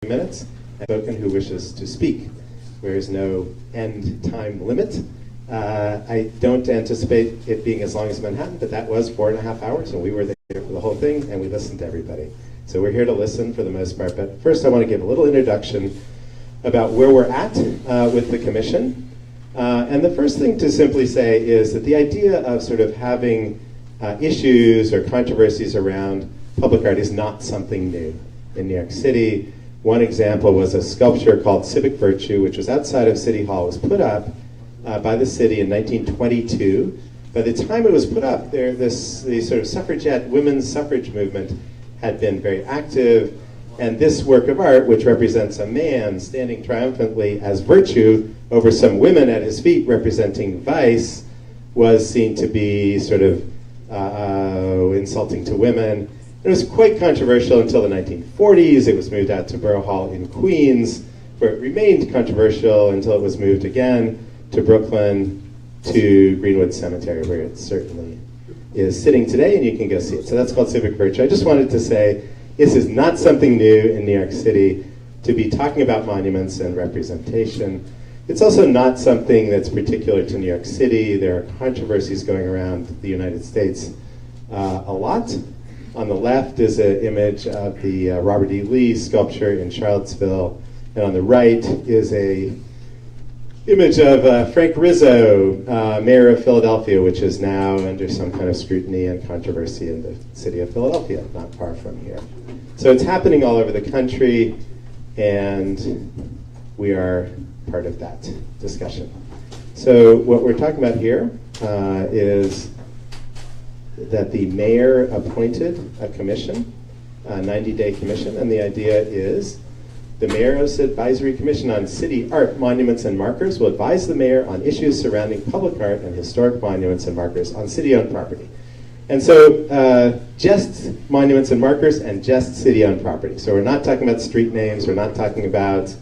minutes, and spoken who wishes to speak. There is no end time limit. I don't anticipate it being as long as Manhattan, but that was 4.5 hours, and we were there for the whole thing, and we listened to everybody. So we're here to listen for the most part, but first I want to give a little introduction about where we're at with the commission. And the first thing to simply say is that the idea of sort of having issues or controversies around public art is not something new in New York City. One example was a sculpture called Civic Virtue, which was outside of City Hall. It was put up by the city in 1922. By the time it was put up, the sort of suffragette women's suffrage movement had been very active, and this work of art, which represents a man standing triumphantly as virtue over some women at his feet representing vice, was seen to be sort of insulting to women. It was quite controversial until the 1940s. It was moved out to Borough Hall in Queens, where it remained controversial until it was moved again to Brooklyn, to Greenwood Cemetery, where it certainly is sitting today, and you can go see it. So that's called Civic Virtue. I just wanted to say this is not something new in New York City to be talking about monuments and representation. It's also not something that's particular to New York City. There are controversies going around the United States a lot. On the left is an image of the Robert E. Lee sculpture in Charlottesville, and on the right is a image of Frank Rizzo, mayor of Philadelphia, which is now under some kind of scrutiny and controversy in the city of Philadelphia, not far from here. So it's happening all over the country, and we are part of that discussion. So what we're talking about here is that the mayor appointed a commission, a 90-day commission, and the idea is the Mayor's Advisory Commission on City Art, Monuments, and Markers will advise the mayor on issues surrounding public art and historic monuments and markers on city-owned property. And so just monuments and markers and just city-owned property. So we're not talking about street names, we're not talking about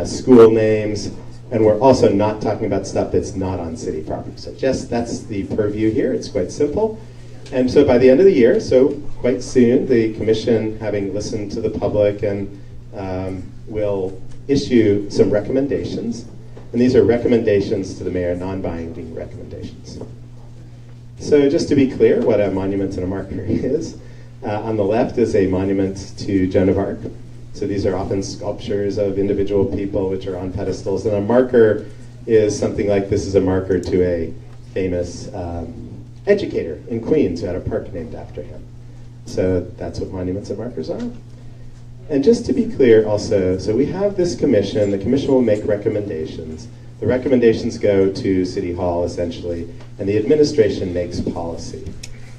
school names, and we're also not talking about stuff that's not on city property. So just that's the purview here. It's quite simple. And so by the end of the year, so quite soon, the commission, having listened to the public, and will issue some recommendations. And these are recommendations to the mayor, non-binding recommendations. So just to be clear what a monument and a marker is, on the left is a monument to Joan of Arc. So these are often sculptures of individual people which are on pedestals. And a marker is something like this is a marker to a famous educator in Queens who had a park named after him. So that's what monuments and markers are. And just to be clear also, so we have this commission. The commission will make recommendations. The recommendations go to City Hall, essentially, and the administration makes policy.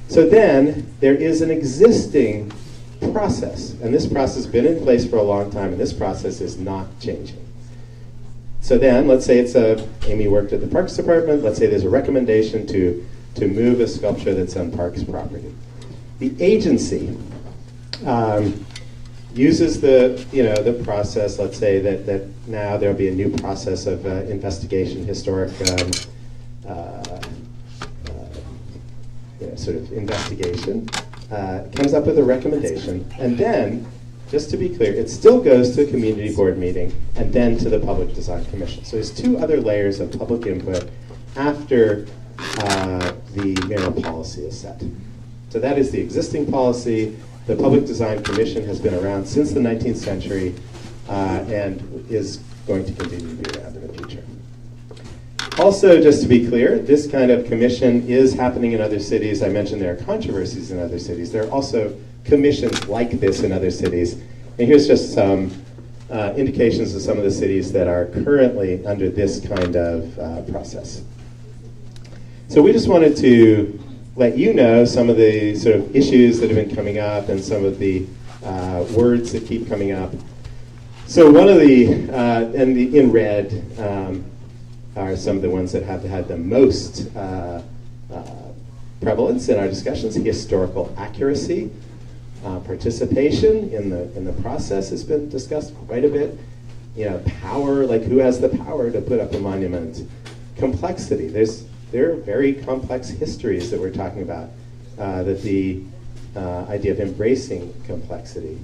So then there is an existing process, and this process has been in place for a long time, and this process is not changing. So then, let's say Amy worked at the Parks Department. Let's say there's a recommendation to move a sculpture that's on Parks property. The agency uses the process. Let's say that now there'll be a new process of investigation, historic sort of investigation, comes up with a recommendation, and then, just to be clear, it still goes to a community board meeting and then to the Public Design Commission. So there's two other layers of public input after the mayoral policy is set. So that is the existing policy. The Public Design Commission has been around since the 19th century and is going to continue to be around in the future. Also, just to be clear, this kind of commission is happening in other cities. I mentioned there are controversies in other cities. There are also commissions like this in other cities. And here's just some indications of some of the cities that are currently under this kind of process. So we just wanted to let you know some of the sort of issues that have been coming up and some of the words that keep coming up. So one of in red are some of the ones that have had the most prevalence in our discussions. Historical accuracy, participation in the process has been discussed quite a bit. Power, like who has the power to put up a monument. Complexity, there are very complex histories that we're talking about, that the idea of embracing complexity.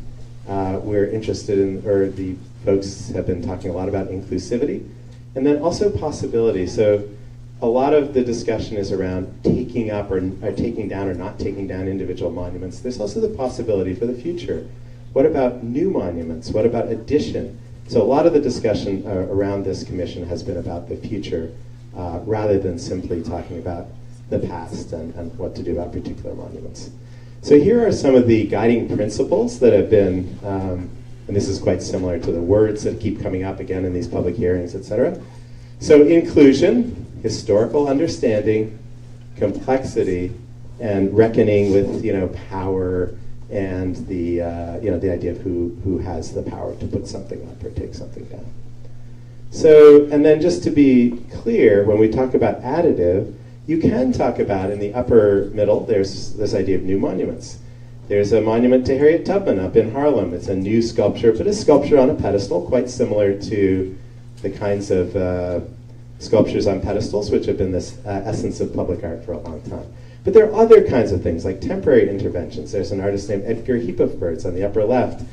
We're interested in, or the folks have been talking a lot about inclusivity, and then also possibility. So a lot of the discussion is around taking up or taking down or not taking down individual monuments. There's also the possibility for the future. What about new monuments? What about addition? So a lot of the discussion around this commission has been about the future rather than simply talking about the past and what to do about particular monuments. So here are some of the guiding principles that have been, and this is quite similar to the words that keep coming up again in these public hearings, et cetera. So inclusion, historical understanding, complexity, and reckoning with power and the the idea of who has the power to put something up or take something down. So, and then just to be clear, when we talk about additive, you can talk about in the upper middle, there's this idea of new monuments. There's a monument to Harriet Tubman up in Harlem. It's a new sculpture, but a sculpture on a pedestal, quite similar to the kinds of sculptures on pedestals, which have been this essence of public art for a long time. But there are other kinds of things, like temporary interventions. There's an artist named Edgar Heapofberts on the upper left,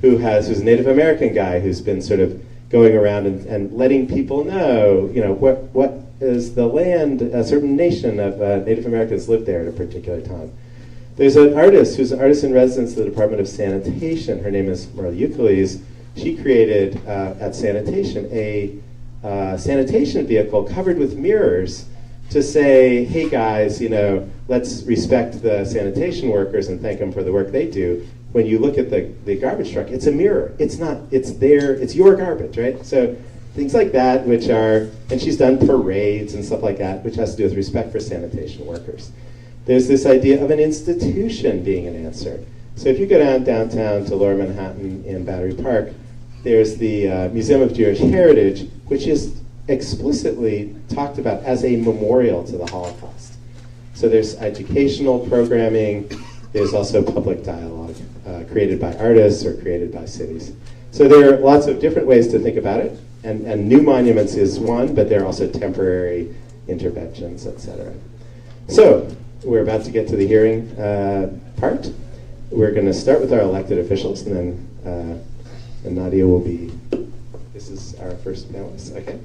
who's a Native American guy who's been sort of going around and letting people know, what is the land, a certain nation of Native Americans lived there at a particular time. There's an artist who's an artist in residence at the Department of Sanitation. Her name is Mayoral Euclides. She created at Sanitation a sanitation vehicle covered with mirrors to say, hey guys, let's respect the sanitation workers and thank them for the work they do. When you look at the garbage truck, it's a mirror. It's your garbage, right? So things like that, which are, and she's done parades and stuff like that, which has to do with respect for sanitation workers. There's this idea of an institution being an answer. So if you go downtown to Lower Manhattan in Battery Park, there's the Museum of Jewish Heritage, which is explicitly talked about as a memorial to the Holocaust. So there's educational programming, there's also public dialogue created by artists or created by cities. So there are lots of different ways to think about it, and new monuments is one, but there are also temporary interventions, etc. So we're about to get to the hearing part. We're going to start with our elected officials, and then Nadia will be, this is our first panelist, okay.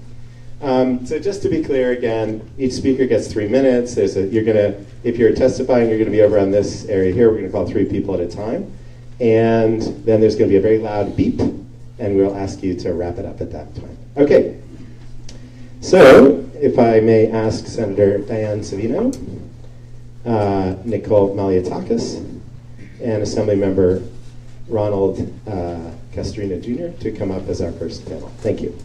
So just to be clear again, each speaker gets 3 minutes. If you're testifying, you're going to be over on this area here. We're going to call 3 people at a time. And then there's going to be a very loud beep, and we'll ask you to wrap it up at that time. Okay. So if I may ask Senator Diane Savino, Nicole Malliotakis, and Assemblymember Ronald Castrina Jr. to come up as our first panel. Thank you.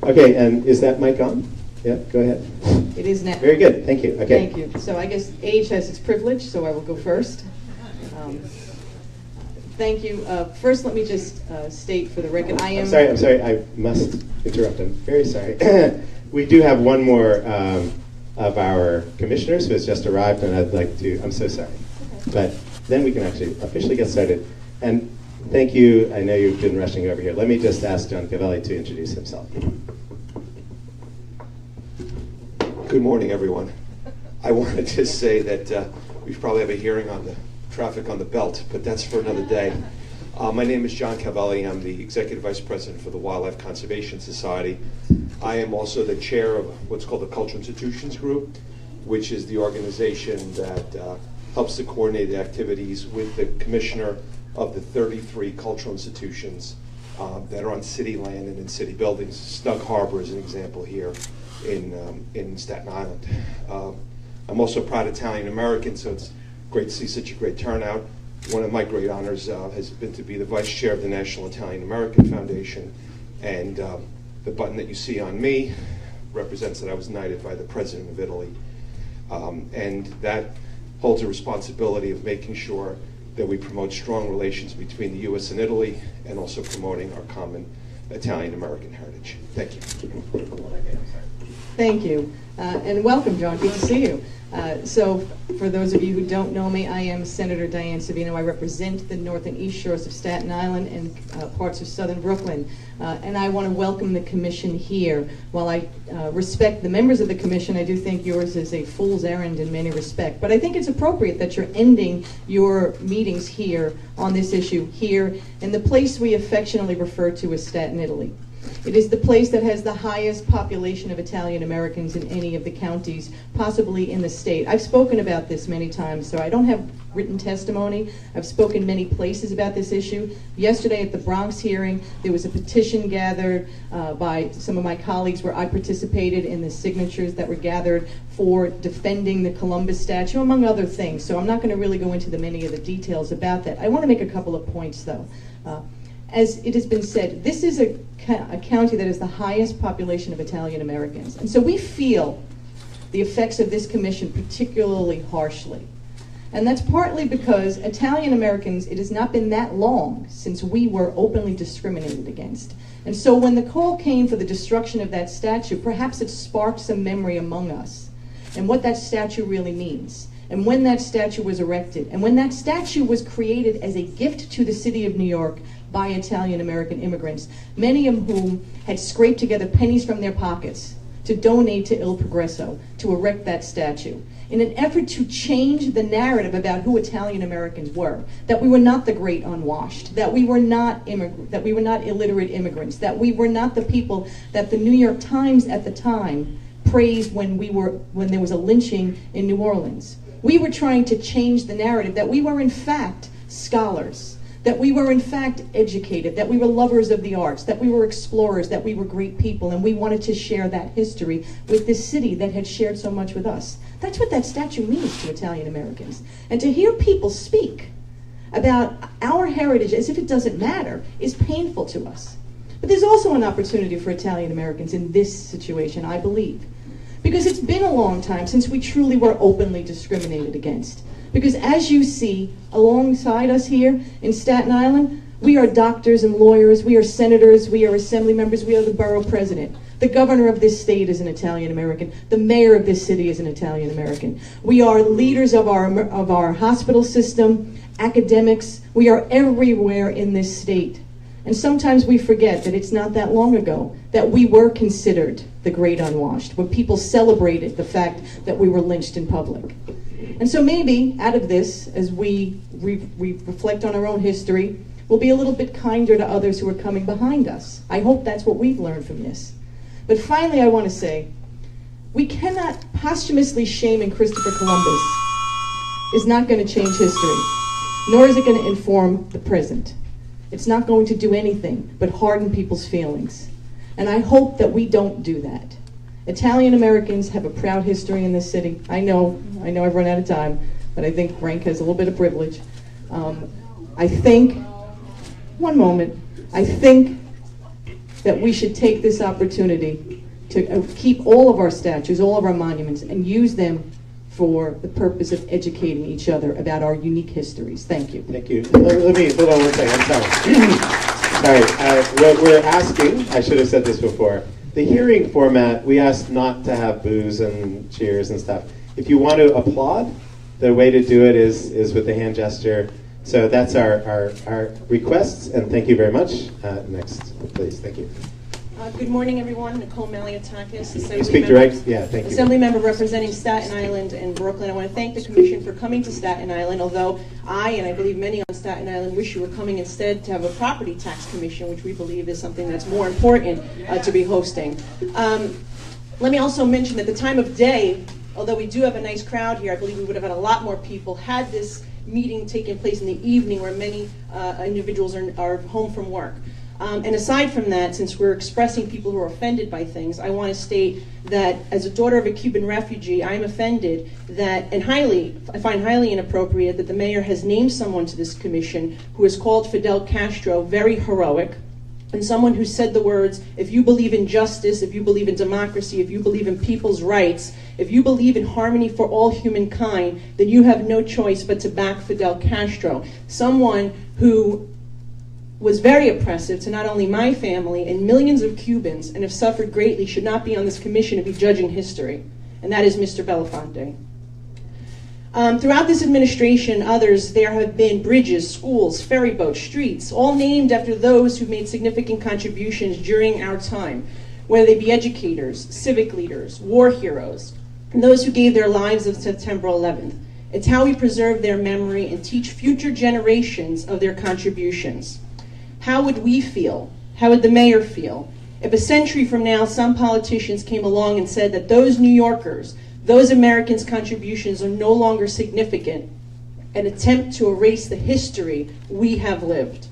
Okay, and is that mic on? Yeah, go ahead. It is now. Very good, thank you. Okay. Thank you. So I guess age has its privilege, so I will go first. Thank you. First, let me just state for the record, I'm sorry, I must interrupt. I'm very sorry. We do have one more of our commissioners who has just arrived, and I'd like to, I'm so sorry. Okay. But then we can actually officially get started. And thank you, I know you've been rushing over here. Let me just ask John Cavelli to introduce himself. Good morning, everyone. I wanted to say that we probably have a hearing on the traffic on the belt, but that's for another day. My name is John Cavelli. I'm the Executive Vice President for the Wildlife Conservation Society. I am also the chair of what's called the Cultural Institutions Group, which is the organization that helps to coordinate the activities with the commissioner of the 33 cultural institutions that are on city land and in city buildings. Snug Harbor is an example here in Staten Island. I'm also a proud Italian American, so it's great to see such a great turnout. One of my great honors has been to be the vice chair of the National Italian American Foundation, and the button that you see on me represents that I was knighted by the President of Italy. And that holds a responsibility of making sure that we promote strong relations between the U.S. and Italy, and also promoting our common Italian-American heritage. Thank you. Thank you. And welcome, John. Good to see you. So, for those of you who don't know me, I am Senator Diane Savino. I represent the north and east shores of Staten Island and parts of southern Brooklyn. And I want to welcome the commission here. While I respect the members of the commission, I do think yours is a fool's errand in many respects. But I think it's appropriate that you're ending your meetings here on this issue here in the place we affectionately refer to as Staten Italy. It is the place that has the highest population of Italian Americans in any of the counties, possibly in the state. I've spoken about this many times, so I don't have written testimony. I've spoken many places about this issue. Yesterday at the Bronx hearing, there was a petition gathered by some of my colleagues where I participated in the signatures that were gathered for defending the Columbus statue, among other things. So I'm not going to really go into many of the details about that. I want to make a couple of points, though. As it has been said, this is a county that has the highest population of Italian Americans. And so we feel the effects of this commission particularly harshly. And that's partly because Italian Americans, it has not been that long since we were openly discriminated against. And so when the call came for the destruction of that statue, perhaps it sparked some memory among us and what that statue really means. And when that statue was erected, and when that statue was created as a gift to the city of New York by Italian American immigrants, many of whom had scraped together pennies from their pockets to donate to Il Progresso to erect that statue, in an effort to change the narrative about who Italian Americans were, that we were not the great unwashed, that we were not illiterate immigrants, that we were not the people that the New York Times at the time praised when there was a lynching in New Orleans. We were trying to change the narrative that we were in fact scholars, that we were in fact educated, that we were lovers of the arts, that we were explorers, that we were great people, and we wanted to share that history with this city that had shared so much with us. That's what that statue means to Italian Americans. And to hear people speak about our heritage as if it doesn't matter is painful to us. But there's also an opportunity for Italian Americans in this situation, I believe. Because it's been a long time since we truly were openly discriminated against. Because as you see, alongside us here in Staten Island, we are doctors and lawyers, we are senators, we are assembly members, we are the borough president. The governor of this state is an Italian American. The mayor of this city is an Italian American. We are leaders of our hospital system, academics. We are everywhere in this state. And sometimes we forget that it's not that long ago that we were considered the great unwashed, when people celebrated the fact that we were lynched in public. And so maybe out of this, as we reflect on our own history, we'll be a little bit kinder to others who are coming behind us. I hope that's what we've learned from this. But finally, I want to say, we cannot posthumously shaming Christopher Columbus is not going to change history, nor is it going to inform the present. It's not going to do anything but harden people's feelings. And I hope that we don't do that. Italian Americans have a proud history in this city. I know I've run out of time, but I think Frank has a little bit of privilege. I think that we should take this opportunity to keep all of our statues, all of our monuments, and use them for the purpose of educating each other about our unique histories. Thank you. Thank you. Let me, hold on one second, I'm sorry. What we're asking, I should have said this before, the hearing format, we asked not to have boos and cheers and stuff. If you want to applaud, the way to do it is with the hand gesture. So that's our requests, and thank you very much. Next, please. Thank you. Good morning, everyone. Nicole Maliotakis, Assembly member representing Staten Island and Brooklyn. I want to thank the Commission for coming to Staten Island, although I, and I believe many on Staten Island, wish you were coming instead to have a property tax commission, which we believe is something that's more important to be hosting. Let me also mention that the time of day, although we do have a nice crowd here, I believe we would have had a lot more people had this meeting taken place in the evening where many individuals are home from work. And aside from that, since we're expressing people who are offended by things, I want to state that as a daughter of a Cuban refugee, I'm offended that, and I find highly inappropriate that the mayor has named someone to this commission who has called Fidel Castro very heroic, and someone who said the words, if you believe in justice, if you believe in democracy, if you believe in people's rights, if you believe in harmony for all humankind, then you have no choice but to back Fidel Castro. Someone who was very oppressive to not only my family and millions of Cubans and have suffered greatly should not be on this commission to be judging history. And that is Mr. Belafonte. Throughout this administration and others, there have been bridges, schools, ferry boats, streets, all named after those who made significant contributions during our time, whether they be educators, civic leaders, war heroes, and those who gave their lives on September 11th. It's how we preserve their memory and teach future generations of their contributions. How would we feel? How would the mayor feel if a century from now some politicians came along and said that those New Yorkers, those Americans' contributions are no longer significant, an attempt to erase the history we have lived?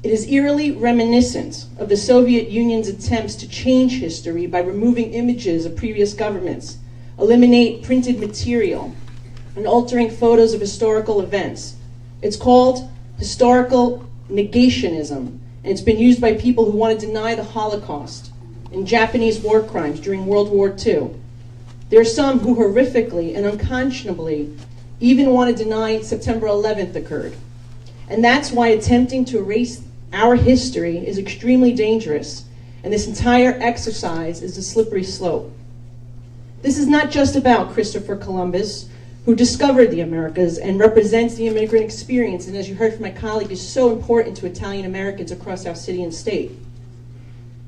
It is eerily reminiscent of the Soviet Union's attempts to change history by removing images of previous governments, eliminate printed material, and altering photos of historical events. It's called historical negationism, and it's been used by people who want to deny the Holocaust and Japanese war crimes during World War II. There are some who horrifically and unconscionably even want to deny September 11th occurred. And that's why attempting to erase our history is extremely dangerous, and this entire exercise is a slippery slope. This is not just about Christopher Columbus, who discovered the Americas and represents the immigrant experience, and as you heard from my colleague, is so important to Italian Americans across our city and state.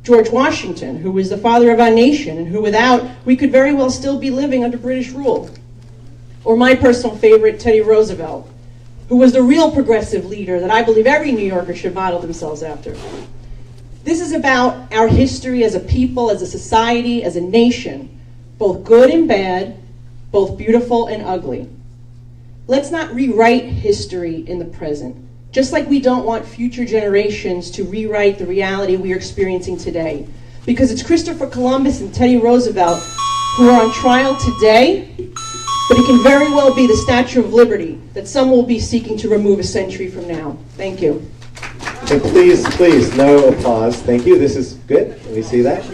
George Washington, who was the father of our nation, and who without, we could very well still be living under British rule. Or my personal favorite, Teddy Roosevelt, who was the real progressive leader that I believe every New Yorker should model themselves after. This is about our history as a people, as a society, as a nation, both good and bad, both beautiful and ugly. Let's not rewrite history in the present, just like we don't want future generations to rewrite the reality we are experiencing today. Because it's Christopher Columbus and Teddy Roosevelt who are on trial today, but it can very well be the Statue of Liberty that some will be seeking to remove a century from now. Thank you. And please, no applause. Thank you. This is good. Can we see that?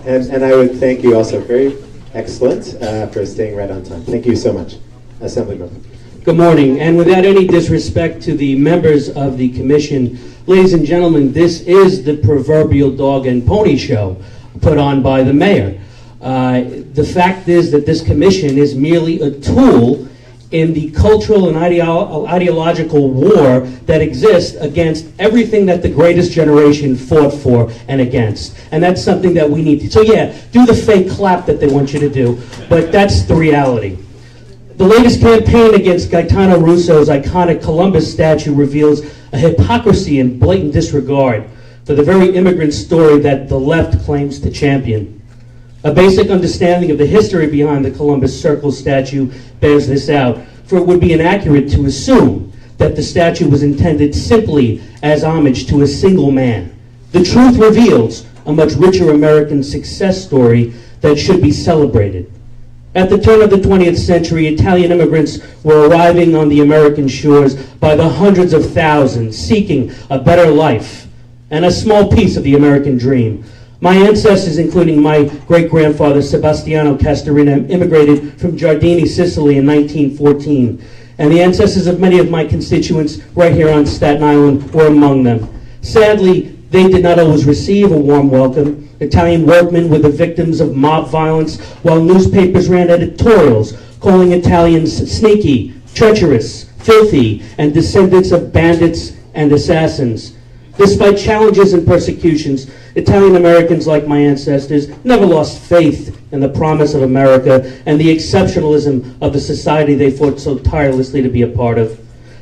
And I would thank you also. Very excellent for staying right on time. Thank you so much, Assemblymember. Good morning, and without any disrespect to the members of the commission, ladies and gentlemen, this is the proverbial dog and pony show put on by the mayor. The fact is that this commission is merely a tool in the cultural and ideological war that exists against everything that the greatest generation fought for and against. And that's something that we need to. So yeah, do the fake clap that they want you to do, but that's the reality. The latest campaign against Gaetano Russo's iconic Columbus statue reveals a hypocrisy and blatant disregard for the very immigrant story that the left claims to champion. A basic understanding of the history behind the Columbus Circle statue bears this out, for it would be inaccurate to assume that the statue was intended simply as homage to a single man. The truth reveals a much richer American success story that should be celebrated. At the turn of the 20th century, Italian immigrants were arriving on the American shores by the hundreds of thousands, seeking a better life and a small piece of the American dream. My ancestors, including my great-grandfather Sebastiano Castorina, immigrated from Giardini, Sicily in 1914, and the ancestors of many of my constituents right here on Staten Island were among them. Sadly, they did not always receive a warm welcome. Italian workmen were the victims of mob violence, while newspapers ran editorials calling Italians sneaky, treacherous, filthy, and descendants of bandits and assassins. Despite challenges and persecutions, Italian Americans, like my ancestors, never lost faith in the promise of America and the exceptionalism of the society they fought so tirelessly to be a part of.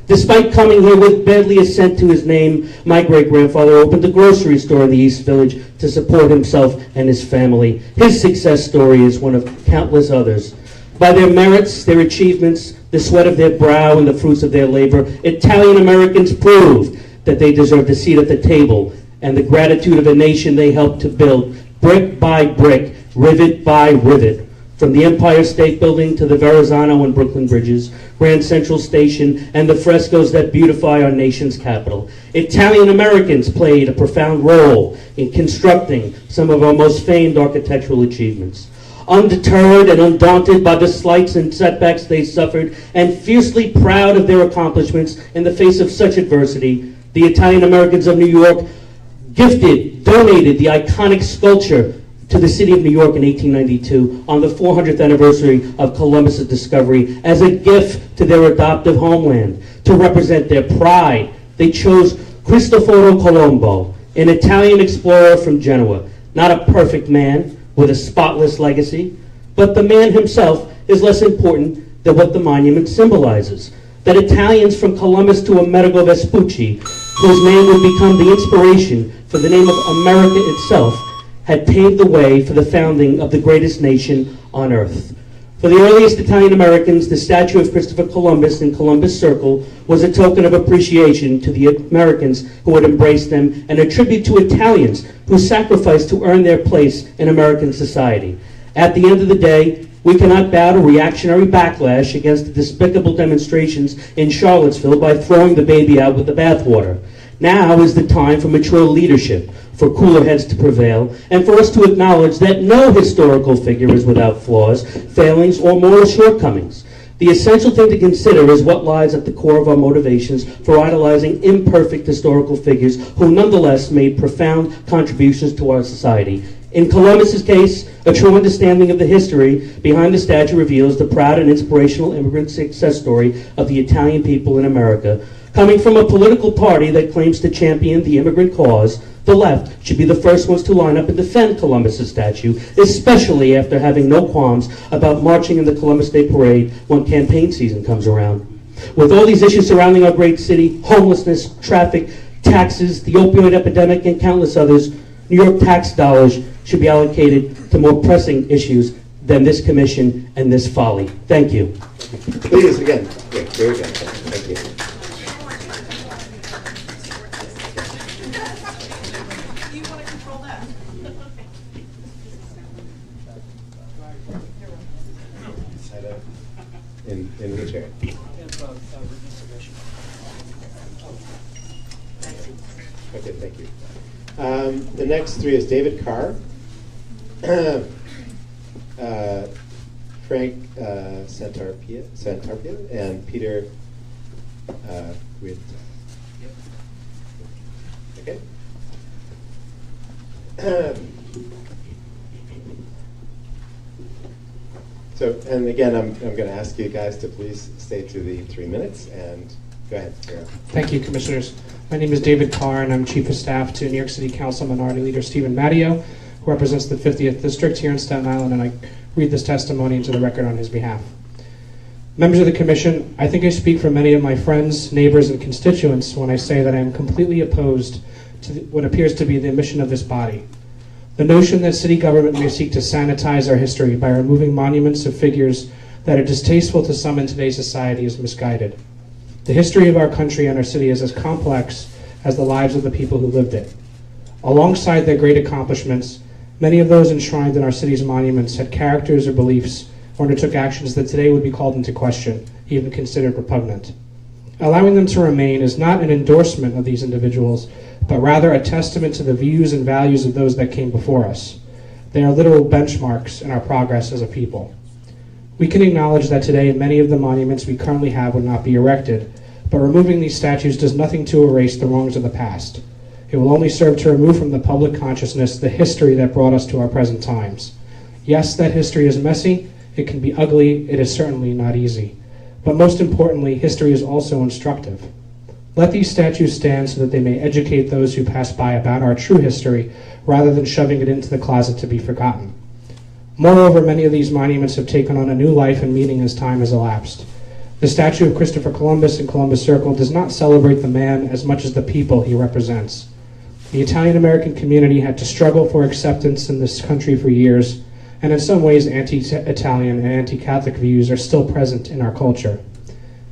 Despite coming here with barely a cent to his name, my great-grandfather opened a grocery store in the East Village to support himself and his family. His success story is one of countless others. By their merits, their achievements, the sweat of their brow, and the fruits of their labor, Italian Americans proved that they deserved a seat at the table and the gratitude of a nation they helped to build, brick by brick, rivet by rivet. From the Empire State Building to the Verrazano and Brooklyn Bridges, Grand Central Station, and the frescoes that beautify our nation's capital, Italian Americans played a profound role in constructing some of our most famed architectural achievements. Undeterred and undaunted by the slights and setbacks they suffered, and fiercely proud of their accomplishments in the face of such adversity, the Italian Americans of New York donated the iconic sculpture to the city of New York in 1892 on the 400th anniversary of Columbus's discovery as a gift to their adoptive homeland. To represent their pride, they chose Cristoforo Colombo, an Italian explorer from Genoa. Not a perfect man with a spotless legacy, but the man himself is less important than what the monument symbolizes. That Italians from Columbus to Amerigo Vespucci, whose name would become the inspiration for the name of America itself, had paved the way for the founding of the greatest nation on earth. For the earliest Italian Americans, the statue of Christopher Columbus in Columbus Circle was a token of appreciation to the Americans who had embraced them and a tribute to Italians who sacrificed to earn their place in American society. At the end of the day, we cannot bow to reactionary backlash against the despicable demonstrations in Charlottesville by throwing the baby out with the bathwater. Now is the time for mature leadership, for cooler heads to prevail, and for us to acknowledge that no historical figure is without flaws, failings, or moral shortcomings. The essential thing to consider is what lies at the core of our motivations for idolizing imperfect historical figures who nonetheless made profound contributions to our society. In Columbus's case, a true understanding of the history behind the statue reveals the proud and inspirational immigrant success story of the Italian people in America. Coming from a political party that claims to champion the immigrant cause, the left should be the first ones to line up and defend Columbus's statue, especially after having no qualms about marching in the Columbus Day Parade when campaign season comes around. With all these issues surrounding our great city, homelessness, traffic, taxes, the opioid epidemic, and countless others, New York tax dollars should be allocated to more pressing issues than this commission and this folly. Thank you. Please, again. Great, very good. Thank you. In which area? Okay, thank you. The next three is David Carr, Frank Santarpia, and Peter Guid. Okay. So, and again, I'm going to ask you guys to please stay to the 3 minutes, and go ahead. Thank you, Commissioners. My name is David Carr, and I'm Chief of Staff to New York City Council Minority Leader Stephen Matteo, who represents the 50th District here in Staten Island, and I read this testimony into the record on his behalf. Members of the Commission, I think I speak for many of my friends, neighbors, and constituents when I say that I am completely opposed to what appears to be the mission of this body. The notion that city government may seek to sanitize our history by removing monuments of figures that are distasteful to some in today's society is misguided. The history of our country and our city is as complex as the lives of the people who lived it. Alongside their great accomplishments, many of those enshrined in our city's monuments had characters or beliefs or undertook actions that today would be called into question, even considered repugnant. Allowing them to remain is not an endorsement of these individuals, but rather a testament to the views and values of those that came before us. They are literal benchmarks in our progress as a people. We can acknowledge that today many of the monuments we currently have would not be erected, but removing these statues does nothing to erase the wrongs of the past. It will only serve to remove from the public consciousness the history that brought us to our present times. Yes, that history is messy, it can be ugly, it is certainly not easy. But most importantly, history is also instructive. Let these statues stand so that they may educate those who pass by about our true history, rather than shoving it into the closet to be forgotten. Moreover, many of these monuments have taken on a new life and meaning as time has elapsed. The statue of Christopher Columbus in Columbus Circle does not celebrate the man as much as the people he represents. The Italian-American community had to struggle for acceptance in this country for years, and in some ways anti-Italian and anti-Catholic views are still present in our culture.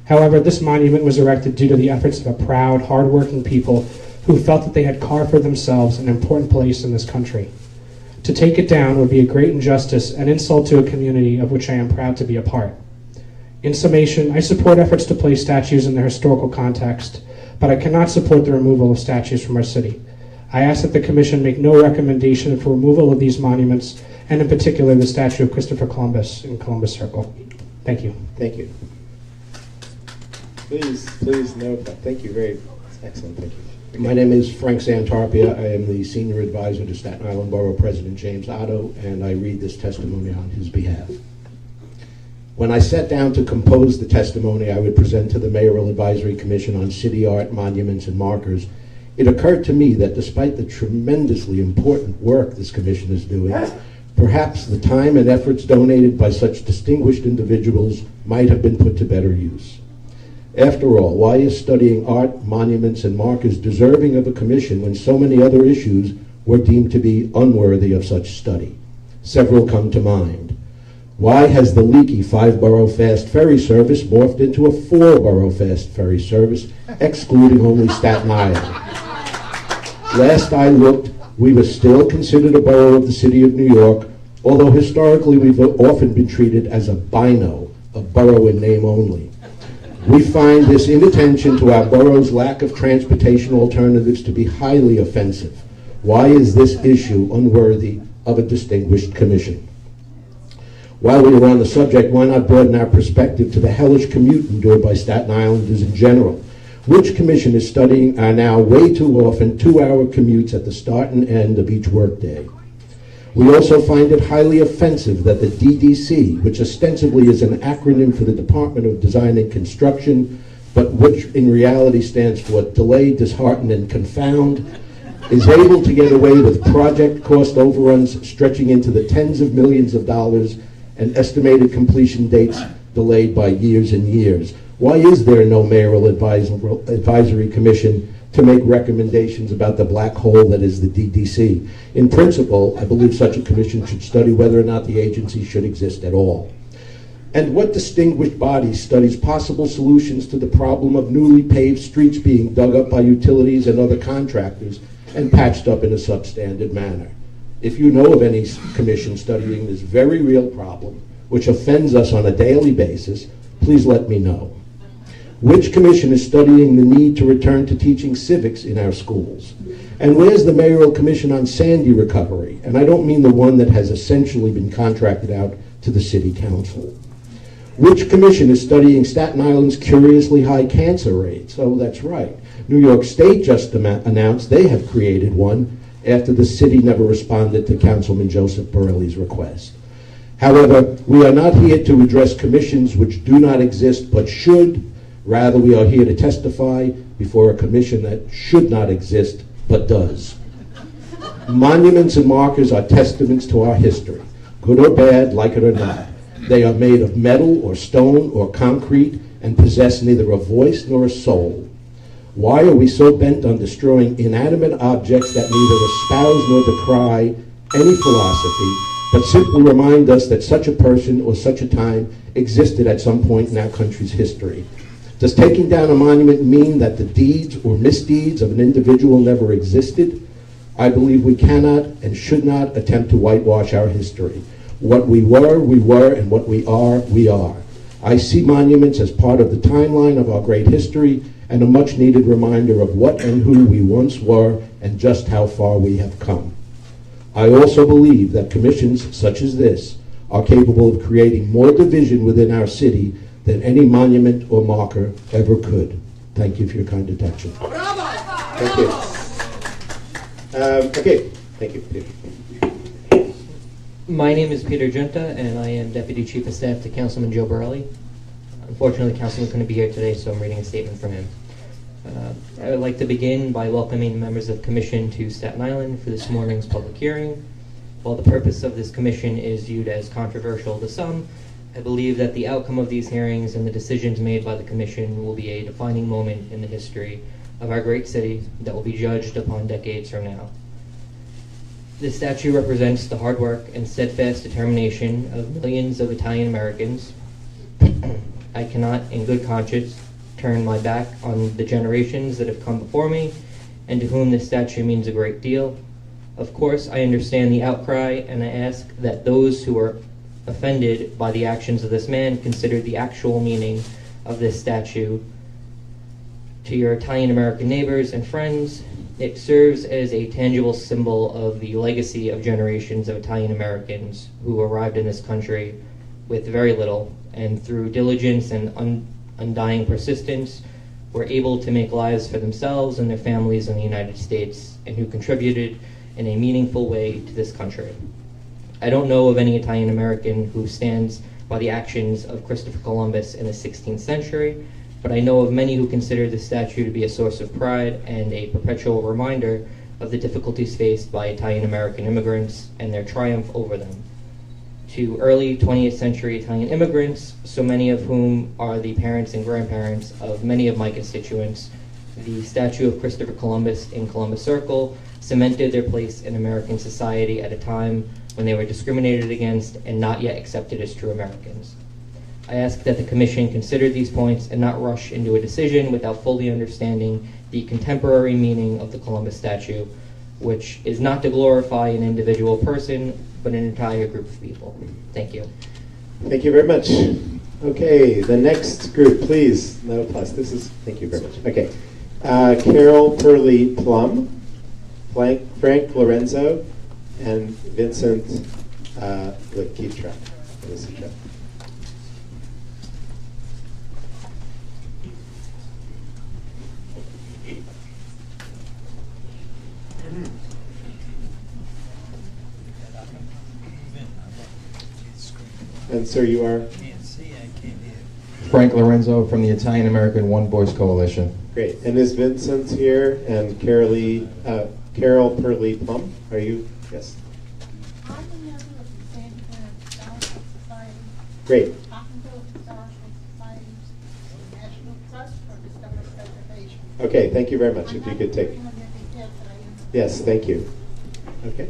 However, this monument was erected due to the efforts of a proud, hard-working people who felt that they had carved for themselves an important place in this country. To take it down would be a great injustice and insult to a community of which I am proud to be a part. In summation, I support efforts to place statues in their historical context, but I cannot support the removal of statues from our city. I ask that the Commission make no recommendation for removal of these monuments, and in particular the statue of Christopher Columbus in Columbus Circle. Thank you. Thank you. Please note that. Thank you. Very excellent. Thank you. My name is Frank Santarpia. I am the Senior Advisor to Staten Island Borough President James Otto, and I read this testimony on his behalf. When I sat down to compose the testimony I would present to the Mayoral Advisory Commission on City Art, Monuments, and Markers, it occurred to me that despite the tremendously important work this commission is doing, perhaps the time and efforts donated by such distinguished individuals might have been put to better use. After all, why is studying art, monuments, and markers deserving of a commission when so many other issues were deemed to be unworthy of such study? Several come to mind. Why has the leaky 5-borough fast ferry service morphed into a 4-borough fast ferry service, excluding only Staten Island? Last I looked, we were still considered a borough of the city of New York, although historically we've often been treated as a BINO, a borough in name only. We find this inattention to our borough's lack of transportation alternatives to be highly offensive. Why is this issue unworthy of a distinguished commission? While we are on the subject, why not broaden our perspective to the hellish commute endured by Staten Islanders in general? Which commission is studying our now way too often 2-hour commutes at the start and end of each workday? We also find it highly offensive that the DDC, which ostensibly is an acronym for the Department of Design and Construction, but which in reality stands for Delay, Dishearten, and Confound, is able to get away with project cost overruns stretching into the tens of millions of dollars and estimated completion dates delayed by years and years. Why is there no mayoral advisory commission to make recommendations about the black hole that is the DDC? In principle, I believe such a commission should study whether or not the agency should exist at all. And what distinguished body studies possible solutions to the problem of newly paved streets being dug up by utilities and other contractors and patched up in a substandard manner? If you know of any commission studying this very real problem, which offends us on a daily basis, please let me know. Which commission is studying the need to return to teaching civics in our schools? And where's the Mayoral Commission on Sandy recovery? And I don't mean the one that has essentially been contracted out to the City Council. Which commission is studying Staten Island's curiously high cancer rates? Oh, that's right. New York State just announced they have created one after the city never responded to Councilman Joseph Borelli's request. However, we are not here to address commissions which do not exist but should. Rather, we are here to testify before a commission that should not exist, but does. Monuments and markers are testaments to our history, good or bad, like it or not. They are made of metal or stone or concrete and possess neither a voice nor a soul. Why are we so bent on destroying inanimate objects that neither espouse nor decry any philosophy, but simply remind us that such a person or such a time existed at some point in our country's history? Does taking down a monument mean that the deeds or misdeeds of an individual never existed? I believe we cannot and should not attempt to whitewash our history. What we were, and what we are, we are. I see monuments as part of the timeline of our great history and a much-needed reminder of what and who we once were and just how far we have come. I also believe that commissions such as this are capable of creating more division within our city than any monument or marker ever could. Thank you for your kind attention. Thank you. Okay, thank you, Peter. My name is Peter Junta, and I am Deputy Chief of Staff to Councilman Joe Borelli. Unfortunately, Councilman couldn't be here today, so I'm reading a statement from him. I would like to begin by welcoming members of the Commission to Staten Island for this morning's public hearing. While the purpose of this commission is viewed as controversial to some, I believe that the outcome of these hearings and the decisions made by the Commission will be a defining moment in the history of our great city that will be judged upon decades from now. This statue represents the hard work and steadfast determination of millions of Italian Americans. I cannot, in good conscience, turn my back on the generations that have come before me and to whom this statue means a great deal. Of course, I understand the outcry, and I ask that those who are offended by the actions of this man consider the actual meaning of this statue. To your Italian American neighbors and friends, it serves as a tangible symbol of the legacy of generations of Italian Americans who arrived in this country with very little, and through diligence and undying persistence, were able to make lives for themselves and their families in the United States, and who contributed in a meaningful way to this country. I don't know of any Italian American who stands by the actions of Christopher Columbus in the 16th century, but I know of many who consider this statue to be a source of pride and a perpetual reminder of the difficulties faced by Italian American immigrants and their triumph over them. To early 20th century Italian immigrants, so many of whom are the parents and grandparents of many of my constituents, the statue of Christopher Columbus in Columbus Circle cemented their place in American society at a time when they were discriminated against and not yet accepted as true Americans. I ask that the Commission consider these points and not rush into a decision without fully understanding the contemporary meaning of the Columbus statue, which is not to glorify an individual person, but an entire group of people. Thank you. Thank you very much. Okay, the next group, please. No plus. Thank you very much. Okay. Carol Purley Plum, Frank Lorenzo, and Vincent keep track. And sir, you are? Frank Lorenzo from the Italian American One Voice Coalition. Great. And is Vincent here? And Carol Purley Plum, are you? Yes. I'm a member of the Staten Island Historical Society. Great. Hockenville Historical Society's National Trust for Historic Preservation. Okay, thank you very much. If you could take. Yes, thank you. Okay.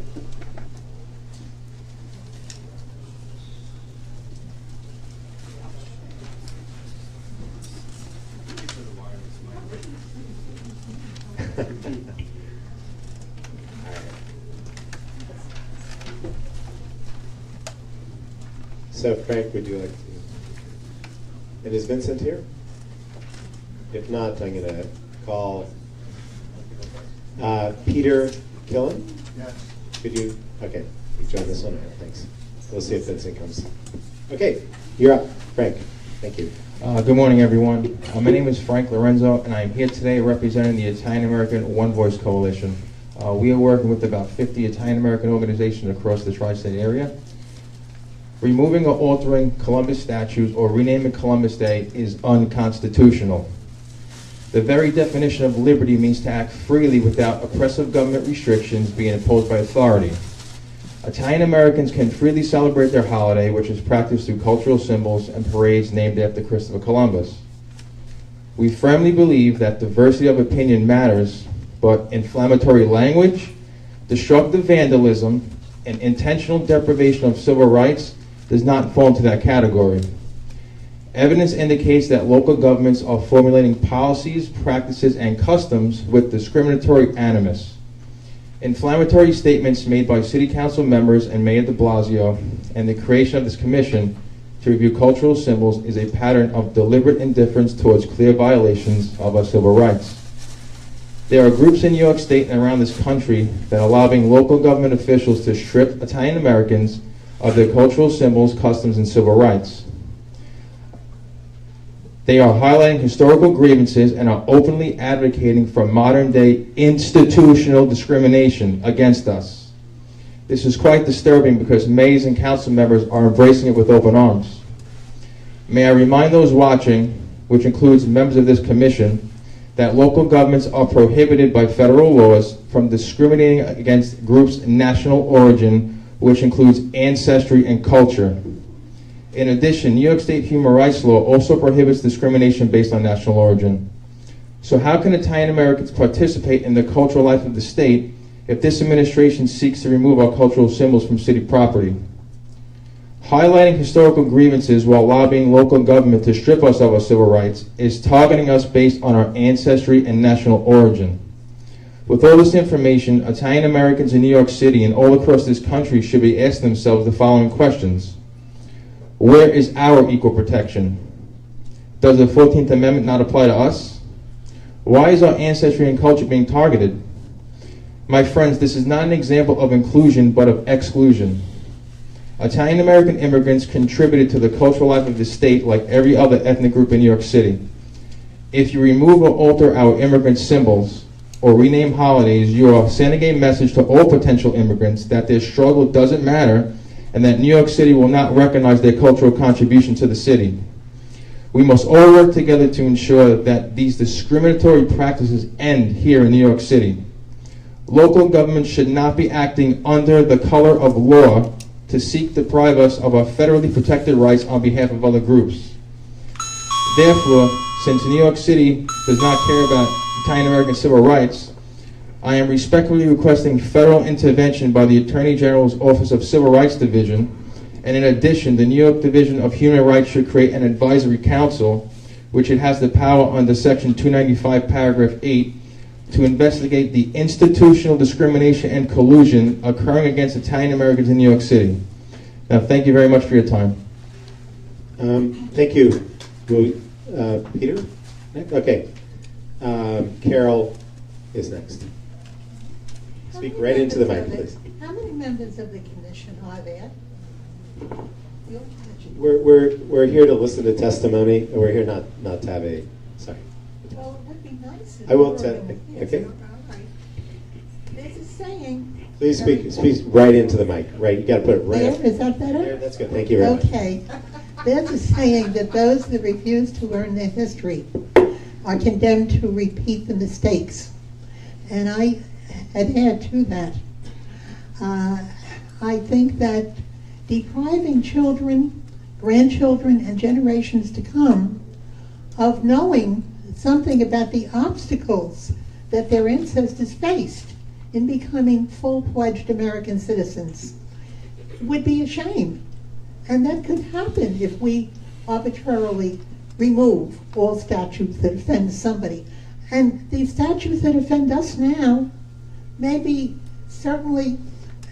So Frank, would you like to? And is Vincent here? If not, I'm going to call Peter Killen. Yes. Could you? Okay, you join this one. Thanks. We'll see if Vincent comes. Okay, you're up, Frank. Thank you. Good morning, everyone. My name is Frank Lorenzo, and I'm here today representing the Italian American One Voice Coalition. We are working with about 50 Italian American organizations across the tri-state area. Removing or altering Columbus statues or renaming Columbus Day is unconstitutional. The very definition of liberty means to act freely without oppressive government restrictions being imposed by authority. Italian Americans can freely celebrate their holiday, which is practiced through cultural symbols and parades named after Christopher Columbus. We firmly believe that diversity of opinion matters, but inflammatory language, destructive vandalism, and intentional deprivation of civil rights does not fall into that category. Evidence indicates that local governments are formulating policies, practices, and customs with discriminatory animus. Inflammatory statements made by City Council members and Mayor de Blasio and the creation of this commission to review cultural symbols is a pattern of deliberate indifference towards clear violations of our civil rights. There are groups in New York State and around this country that are lobbying local government officials to strip Italian Americans of their cultural symbols, customs, and civil rights. They are highlighting historical grievances and are openly advocating for modern-day institutional discrimination against us. This is quite disturbing because mayors and council members are embracing it with open arms. May I remind those watching, which includes members of this commission, that local governments are prohibited by federal laws from discriminating against groups' national origin, which includes ancestry and culture. In addition, New York State human rights law also prohibits discrimination based on national origin. So how can Italian Americans participate in the cultural life of the state if this administration seeks to remove our cultural symbols from city property? Highlighting historical grievances while lobbying local government to strip us of our civil rights is targeting us based on our ancestry and national origin. With all this information, Italian Americans in New York City and all across this country should be asking themselves the following questions. Where is our equal protection? Does the 14th Amendment not apply to us? Why is our ancestry and culture being targeted? My friends, this is not an example of inclusion, but of exclusion. Italian American immigrants contributed to the cultural life of the state like every other ethnic group in New York City. If you remove or alter our immigrant symbols or rename holidays, you are sending a message to all potential immigrants that their struggle doesn't matter and that New York City will not recognize their cultural contribution to the city. We must all work together to ensure that these discriminatory practices end here in New York City. Local government should not be acting under the color of law to seek to deprive us of our federally protected rights on behalf of other groups. Therefore, since New York City does not care about Italian American civil rights, I am respectfully requesting federal intervention by the Attorney General's Office of Civil Rights Division, and in addition, the New York Division of Human Rights should create an advisory council, which it has the power under Section 295, Paragraph 8, to investigate the institutional discrimination and collusion occurring against Italian Americans in New York City. Now, thank you very much for your time. Thank you. Peter? Okay. Carol is next. Speak right into the mic, please. How many members of the commission are there? We're here to listen to testimony, and we're here not to have a, sorry. Well, it would be nice. I will tell, okay. All right. There's a saying. Please speak right into the mic, right? You got to put it right. There, is that better? There, that's good. Thank you very much. Okay. There's a saying that those that refuse to learn their history are condemned to repeat the mistakes. And I add to that. I think that depriving children, grandchildren, and generations to come of knowing something about the obstacles that their ancestors faced in becoming full-fledged American citizens would be a shame. And that could happen if we arbitrarily remove all statutes that offend somebody. And these statutes that offend us now may be certainly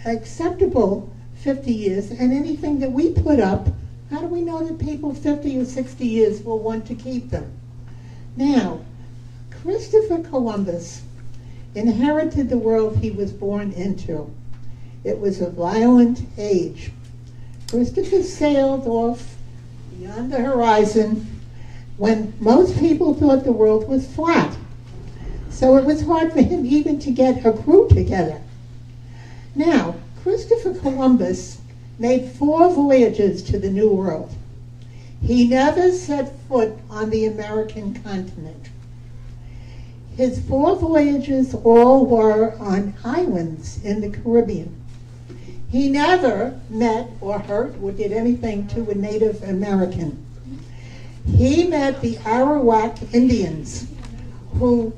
acceptable 50 years, and anything that we put up, how do we know that people 50 or 60 years will want to keep them? Now, Christopher Columbus inherited the world he was born into. It was a violent age. Christopher sailed off beyond the horizon when most people thought the world was flat. So it was hard for him even to get a crew together. Now, Christopher Columbus made 4 voyages to the New World. He never set foot on the American continent. His 4 voyages all were on islands in the Caribbean. He never met or hurt or did anything to a Native American. He met the Arawak Indians who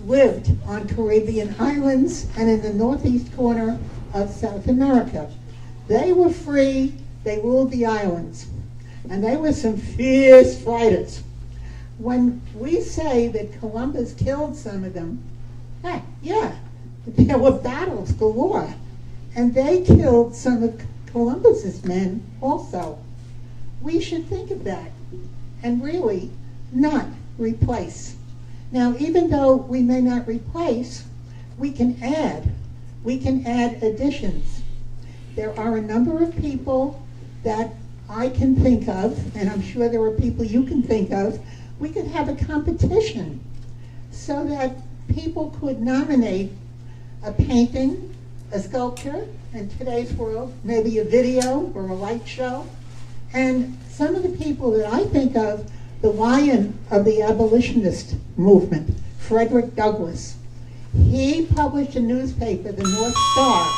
lived on Caribbean islands and in the northeast corner of South America. They were free, they ruled the islands, and they were some fierce fighters. When we say that Columbus killed some of them, yeah, there were battles galore, and they killed some of Columbus's men also. We should think of that and really not replace. Now, even though we may not replace, we can add additions. There are a number of people that I can think of, and I'm sure there are people you can think of. We could have a competition so that people could nominate a painting, a sculpture, in today's world, maybe a video or a light show. And some of the people that I think of, the lion of the abolitionist movement, Frederick Douglass. He published a newspaper, the North Star.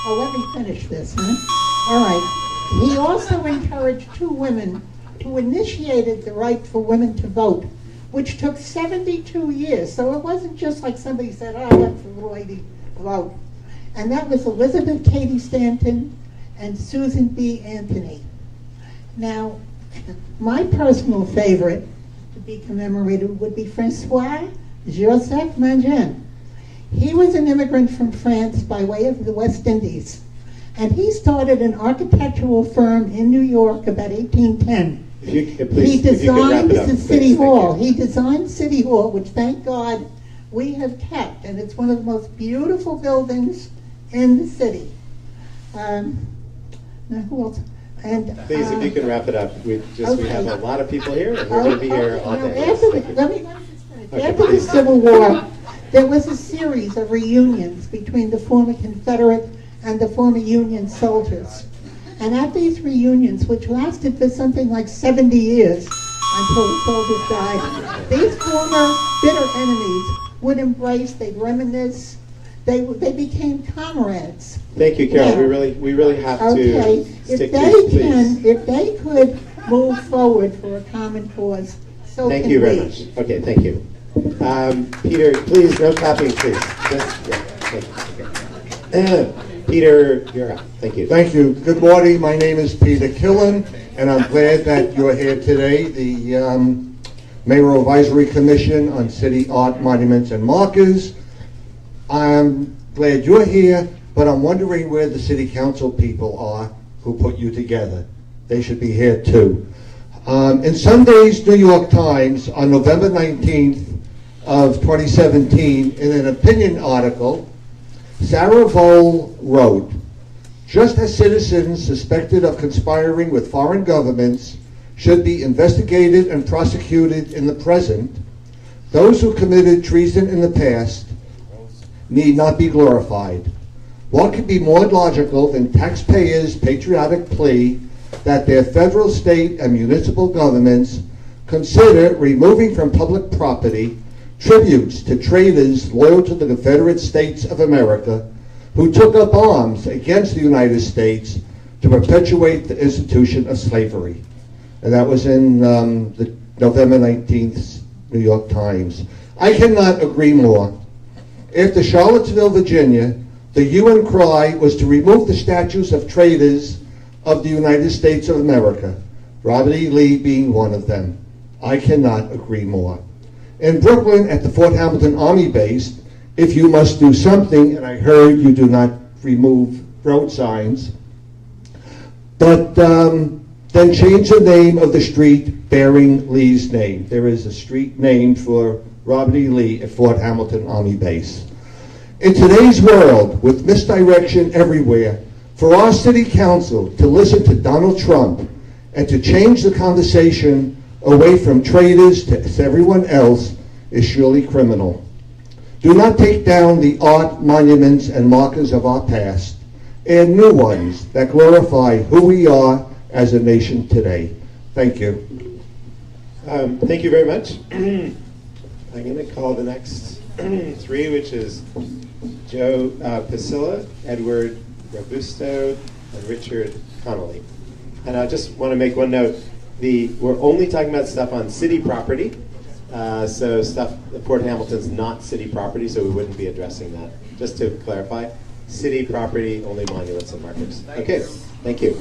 Oh, let me finish this, huh? All right. He also encouraged 2 women who initiated the right for women to vote, which took 72 years. So it wasn't just like somebody said, oh, let the lady vote. And that was Elizabeth Cady Stanton and Susan B. Anthony. Now, my personal favorite to be commemorated would be Francois Joseph Mangin. He was an immigrant from France by way of the West Indies, and he started an architectural firm in New York about 1810. He designed the City Hall. He designed City Hall, which thank God we have kept, and it's one of the most beautiful buildings in the city. Now, who else? And, please, if you can wrap it up. We have a lot of people here, and we're going to be here all day. Let me After the Civil War, there was a series of reunions between the former Confederate and the former Union soldiers. And at these reunions, which lasted for something like 70 years until the soldiers died, these former bitter enemies would embrace, they'd reminisce, they became comrades. Thank you, Carol. Now, we really have okay, to stick to please. if they could move forward for a common cause, so Thank can you very we. much. Okay, thank you. Peter, please, no clapping, please. Peter, you're up. Thank you. Thank you. Good morning. My name is Peter Killen, and I'm glad that you're here today. The Mayoral Advisory Commission on City Art, Monuments, and Markers. I'm glad you're here, but I'm wondering where the City Council people are who put you together. They should be here too. In Sunday's New York Times on November 19th of 2017, in an opinion article, Sarah Vole wrote, "Just as citizens suspected of conspiring with foreign governments should be investigated and prosecuted in the present, those who committed treason in the past need not be glorified. What could be more logical than taxpayers' patriotic plea that their federal, state, and municipal governments consider removing from public property tributes to traitors loyal to the Confederate States of America who took up arms against the United States to perpetuate the institution of slavery." And that was in the November 19th New York Times. I cannot agree more. After Charlottesville, Virginia, the UN cry was to remove the statues of traitors of the United States of America, Robert E. Lee being one of them. I cannot agree more. In Brooklyn, at the Fort Hamilton Army Base, if you must do something, and I heard you do not remove road signs, but then change the name of the street bearing Lee's name. There is a street named for Robert E. Lee at Fort Hamilton Army Base. In today's world, with misdirection everywhere, for our city council to listen to Donald Trump and to change the conversation away from traitors to everyone else is surely criminal. Do not take down the art, monuments, and markers of our past. Add new ones that glorify who we are as a nation today. Thank you. Thank you very much. I'm going to call the next three, which is Joe Pasilla, Edward Robusto, and Richard Connolly. And I just want to make one note. We're only talking about stuff on city property. So stuff, Port Hamilton's not city property, so we wouldn't be addressing that. Just to clarify, city property, only monuments and markers. Okay, thank you.